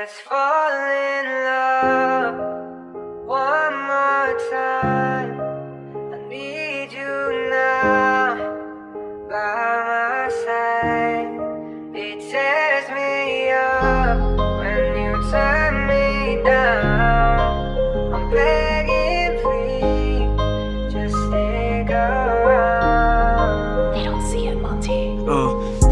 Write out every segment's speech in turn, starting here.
Let's fall in love one more time. I need you now by my side. It tears me up when you turn me down. I'm begging, please, just stick around. They don't see it, Monty.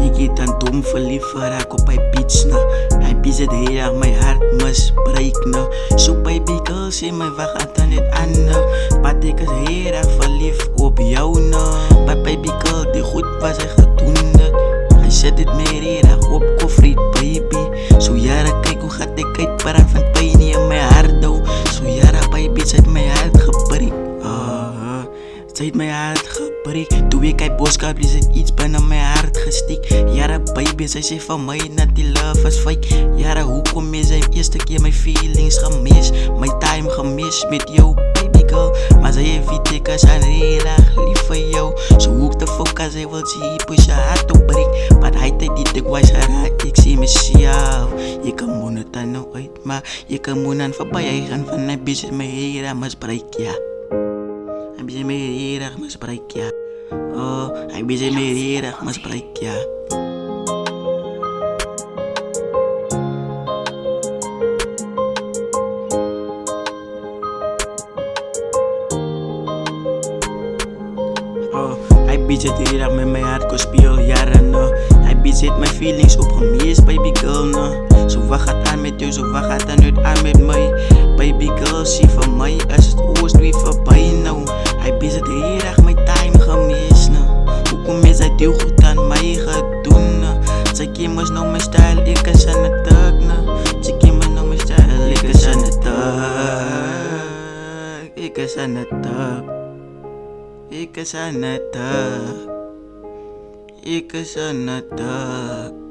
Ik eet aan dom verliefd, raak op mijn beats na. Hij biedt de hele dag mijn hart misbruik na. Zo baby girl, sê my wacht aan dit ander. Maar ik is heel erg verliefd op jou na. Maar baby girl, die goed was hij gedoen het. Hij zet dit meer heel erg op koffie baby. Zo jaren kijk hoe gaat ik uitbrand van pijn in mijn hart nou. Zo jaren baby, ze heeft mijn hart gebreekt. Ze heeft mijn hart gebreekt. Toen ik uit boodschap is het iets binnen mijn hart gestiek. Jara baby, zij zei van mij dat die love is fake. Jara, hoe kom je zijn eerste keer mijn feelings gemis? Mijn time gemis met jou baby girl. Maar zij weet ik is aan heel erg lief voor jou. Zo hoe de fuck als zij wil zien, push haar hart opbreekt. Maar hij tijd die ik was geraakt, ik zie mezelf. Je kan moenen dan nou uit, maar je kan moenen voorbij gaan van een beetje mijn hele misbruik, ja. Hij bezig met heel erg misbruik, ja. Hij bezig met heel erg misbruik, ja. Hij bezit heel erg met mijn hart, speel jaren no. Hij bezit mijn feelings opgemis, baby girl no. Zo wat gaat aan met jou, zo wat gaat aan niet aan met mij. Baby girl, zie van mij als het oost weer voorbij nou. Hij bezit heel erg mijn time gemis no. Hoe kom je zij heel goed aan mij gedoen no. Zij kiemers nou mijn stijl, ik is aan het tuk no. Zij kiemers nou mijn stijl, ik is aan het tuk. Ik is aan het tuk. Ik is aan het tuk. Ik is aan het tuk.